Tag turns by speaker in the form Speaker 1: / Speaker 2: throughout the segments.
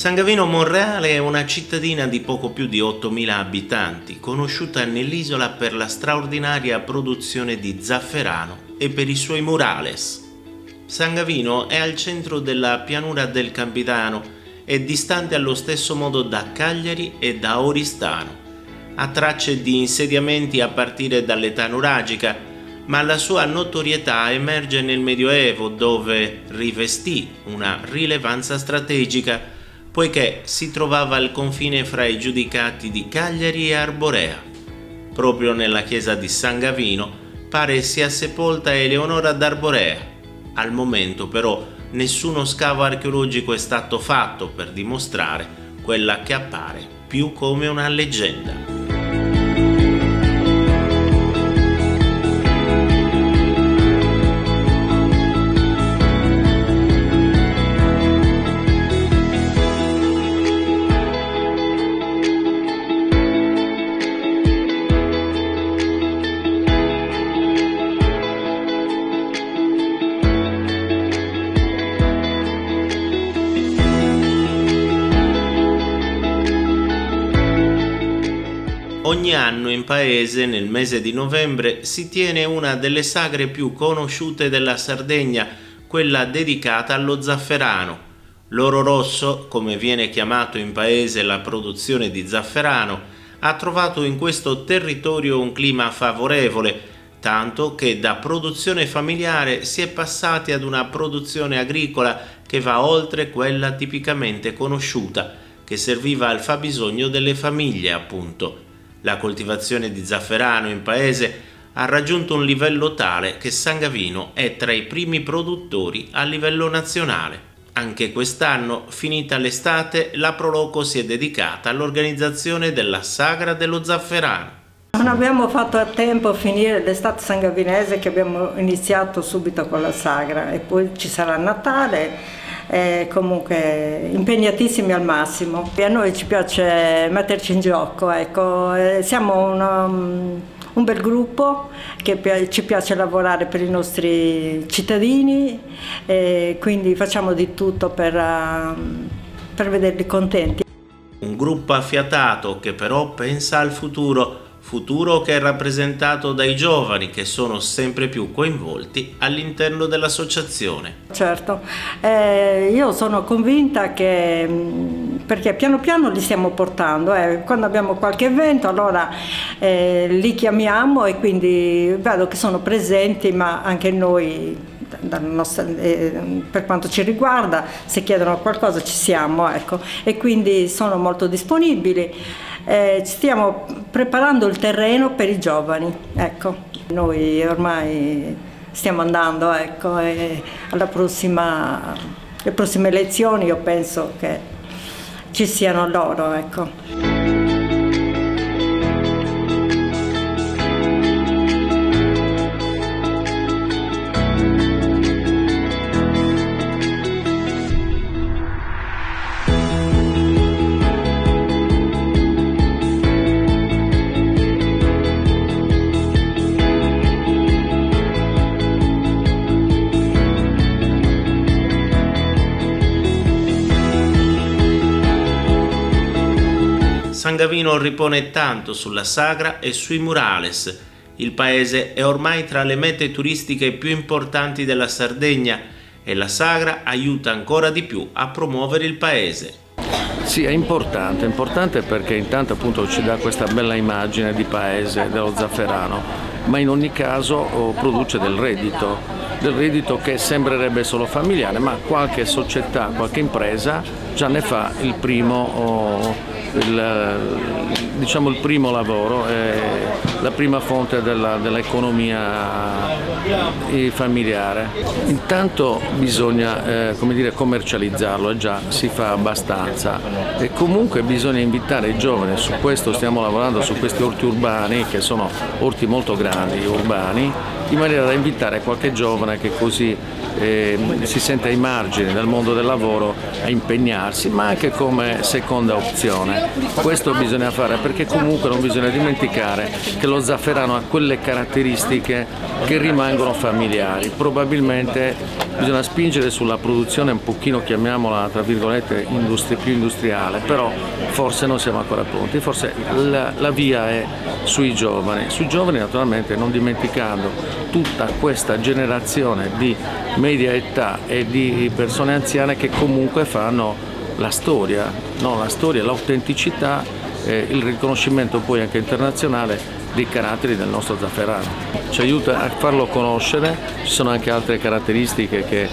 Speaker 1: San Gavino Monreale è una cittadina di poco più di 8.000 abitanti, conosciuta nell'isola per la straordinaria produzione di zafferano e per i suoi murales. San Gavino è al centro della pianura del Campidano e distante allo stesso modo da Cagliari e da Oristano. Ha tracce di insediamenti a partire dall'età nuragica, ma la sua notorietà emerge nel Medioevo, dove rivestì una rilevanza strategica, poiché si trovava al confine fra i giudicati di Cagliari e Arborea. Proprio nella chiesa di San Gavino pare sia sepolta Eleonora d'Arborea. Al momento però nessuno scavo archeologico è stato fatto per dimostrare quella che appare più come una leggenda. Ogni anno in paese, nel mese di novembre, si tiene una delle sagre più conosciute della Sardegna, quella dedicata allo zafferano. L'oro rosso, come viene chiamato in paese la produzione di zafferano, ha trovato in questo territorio un clima favorevole, tanto che da produzione familiare si è passati ad una produzione agricola che va oltre quella tipicamente conosciuta, che serviva al fabbisogno delle famiglie, appunto. La coltivazione di zafferano in paese ha raggiunto un livello tale che San Gavino è tra i primi produttori a livello nazionale. Anche quest'anno, finita l'estate, la Proloco si è dedicata all'organizzazione della Sagra dello Zafferano.
Speaker 2: Non abbiamo fatto a tempo a finire l'estate sangavinese, che abbiamo iniziato subito con la Sagra, e poi ci sarà Natale. Comunque impegnatissimi al massimo. E a noi ci piace metterci in gioco, ecco. Siamo un bel gruppo che ci piace lavorare per i nostri cittadini, e quindi facciamo di tutto per vederli contenti.
Speaker 1: Un gruppo affiatato che però pensa al futuro che è rappresentato dai giovani, che sono sempre più coinvolti all'interno dell'associazione.
Speaker 2: Certo, io sono convinta che, perché piano piano li stiamo portando, quando abbiamo qualche evento allora li chiamiamo, e quindi vedo che sono presenti, ma anche noi per quanto ci riguarda, se chiedono qualcosa ci siamo, ecco, e quindi sono molto disponibili. Stiamo preparando il terreno per i giovani, ecco. Noi ormai stiamo andando, ecco, alle prossime elezioni io penso che ci siano loro, ecco.
Speaker 1: San Gavino ripone tanto sulla Sagra e sui murales. Il paese è ormai tra le mete turistiche più importanti della Sardegna e la Sagra aiuta ancora di più a promuovere il paese.
Speaker 3: Sì, è importante perché intanto appunto ci dà questa bella immagine di paese, dello zafferano, ma in ogni caso produce del reddito che sembrerebbe solo familiare, ma qualche società, qualche impresa già ne fa il primo il primo lavoro, la prima fonte dell'economia familiare. Intanto bisogna commercializzarlo, e già si fa abbastanza, e comunque bisogna invitare i giovani. Su questo stiamo lavorando, su questi orti urbani, che sono orti molto grandi, urbani, in maniera da invitare qualche giovane che così si sente ai margini del mondo del lavoro a impegnarsi, ma anche come seconda opzione. Questo bisogna fare, perché comunque non bisogna dimenticare che lo zafferano ha quelle caratteristiche che rimangono familiari. Probabilmente bisogna spingere sulla produzione un pochino, chiamiamola tra virgolette, più industriale, però forse non siamo ancora pronti, forse la via è sui giovani naturalmente, non dimenticando tutta questa generazione di media età e di persone anziane che comunque fanno la storia, l'autenticità, il riconoscimento poi anche internazionale dei caratteri del nostro zafferano. Ci aiuta a farlo conoscere, ci sono anche altre caratteristiche che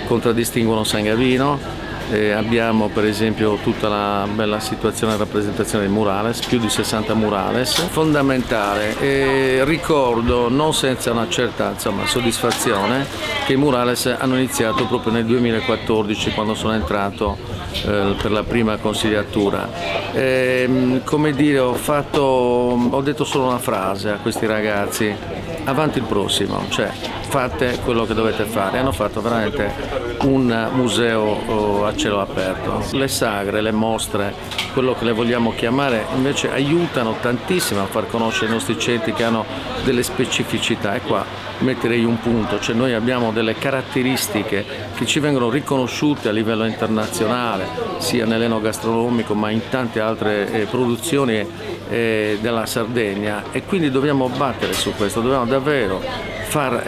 Speaker 3: contraddistinguono San Gavino. Abbiamo per esempio tutta la bella situazione e rappresentazione dei murales, più di 60 murales, fondamentale. Ricordo, non senza una certa soddisfazione, che i murales hanno iniziato proprio nel 2014, quando sono entrato per la prima consigliatura. Come dire, ho detto solo una frase a questi ragazzi: avanti il prossimo, cioè fate quello che dovete fare. Hanno fatto veramente un museo a cielo aperto. Le sagre, le mostre, quello che le vogliamo chiamare, invece aiutano tantissimo a far conoscere i nostri centri che hanno delle specificità, e qua metterei un punto, cioè noi abbiamo delle caratteristiche che ci vengono riconosciute a livello internazionale, sia nell'enogastronomico ma in tante altre produzioni della Sardegna, e quindi dobbiamo battere su questo, dobbiamo davvero far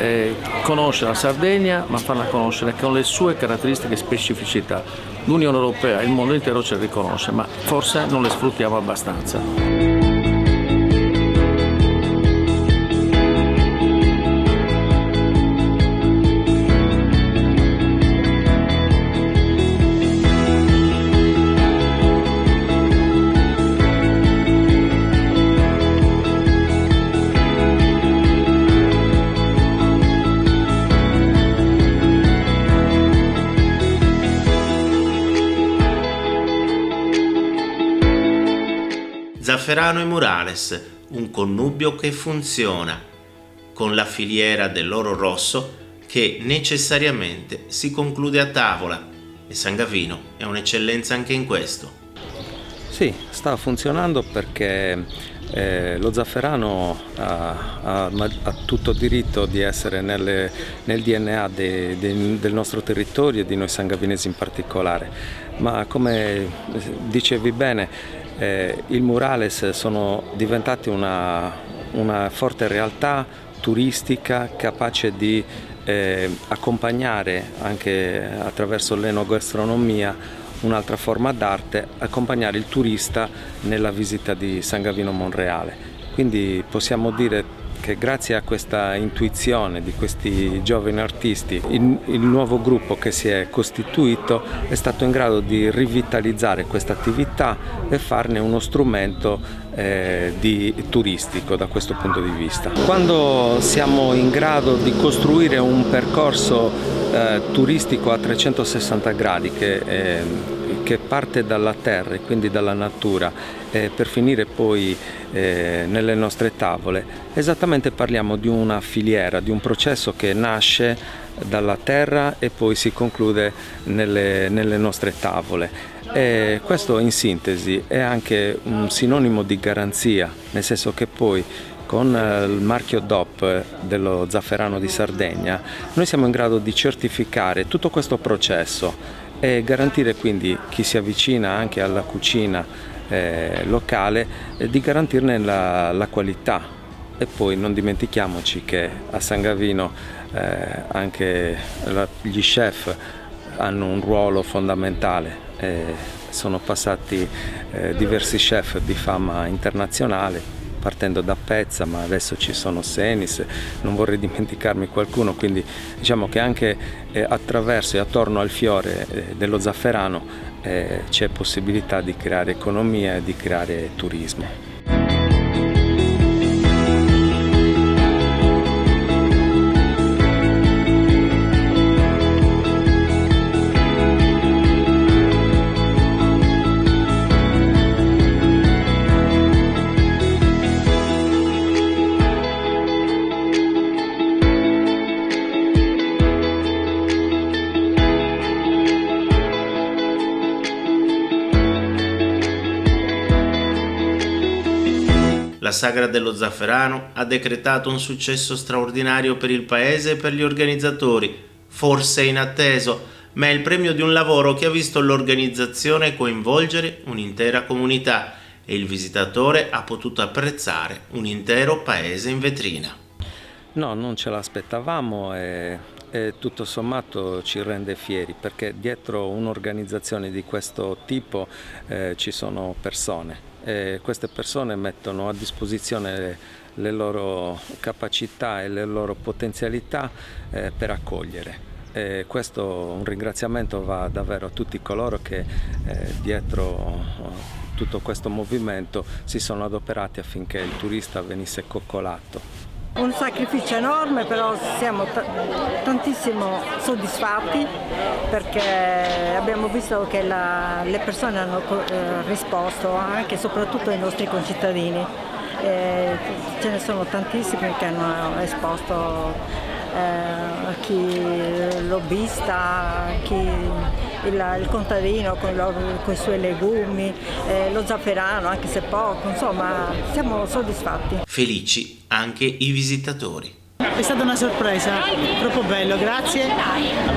Speaker 3: conoscere la Sardegna, ma farla conoscere con le sue caratteristiche e specificità. L'Unione Europea, il mondo intero ce le riconosce, ma forse non le sfruttiamo abbastanza.
Speaker 1: Zafferano e Murales, un connubio che funziona, con la filiera dell'oro rosso che necessariamente si conclude a tavola, e San Gavino è un'eccellenza anche in questo.
Speaker 4: Sì, sta funzionando perché lo zafferano ha tutto diritto di essere nel DNA del nostro territorio e di noi sangavinesi in particolare, ma come dicevi bene, i murales sono diventati una forte realtà turistica capace di accompagnare anche attraverso l'enogastronomia un'altra forma d'arte, accompagnare il turista nella visita di San Gavino Monreale. Quindi possiamo dire che grazie a questa intuizione di questi giovani artisti, il nuovo gruppo che si è costituito è stato in grado di rivitalizzare questa attività e farne uno strumento turistico da questo punto di vista. Quando siamo in grado di costruire un percorso turistico a 360 gradi che parte dalla terra e quindi dalla natura per finire poi nelle nostre tavole, esattamente parliamo di una filiera, di un processo che nasce dalla terra e poi si conclude nelle nostre tavole. E questo in sintesi è anche un sinonimo di garanzia, nel senso che poi con il marchio DOP dello Zafferano di Sardegna noi siamo in grado di certificare tutto questo processo e garantire quindi chi si avvicina anche alla cucina locale di garantirne la qualità. E poi non dimentichiamoci che a San Gavino anche gli chef hanno un ruolo fondamentale. Sono passati diversi chef di fama internazionale, partendo da Pezza, ma adesso ci sono Senis, non vorrei dimenticarmi qualcuno, quindi diciamo che anche attraverso e attorno al fiore dello zafferano c'è possibilità di creare economia e di creare turismo.
Speaker 1: La Sagra dello Zafferano ha decretato un successo straordinario per il paese e per gli organizzatori, forse inatteso, ma è il premio di un lavoro che ha visto l'organizzazione coinvolgere un'intera comunità e il visitatore ha potuto apprezzare un intero paese in vetrina.
Speaker 4: No, non ce l'aspettavamo e tutto sommato ci rende fieri, perché dietro un'organizzazione di questo tipo ci sono persone. E queste persone mettono a disposizione le loro capacità e le loro potenzialità per accogliere. E questo un ringraziamento va davvero a tutti coloro che dietro tutto questo movimento si sono adoperati affinché il turista venisse coccolato.
Speaker 2: Un sacrificio enorme, però siamo tantissimo soddisfatti perché abbiamo visto che le persone hanno risposto, anche e soprattutto i nostri concittadini. Ce ne sono tantissimi che hanno esposto, chi lobbista, chi il contadino con i suoi legumi, lo zafferano anche se poco, insomma siamo soddisfatti.
Speaker 1: Felici anche i visitatori.
Speaker 5: È stata una sorpresa, troppo bello, grazie.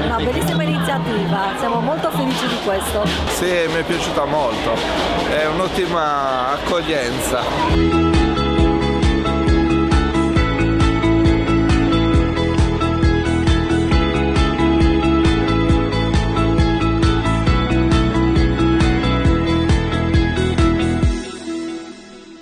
Speaker 6: Una bellissima iniziativa, siamo molto felici di questo.
Speaker 7: Sì, mi è piaciuta molto, è un'ottima accoglienza.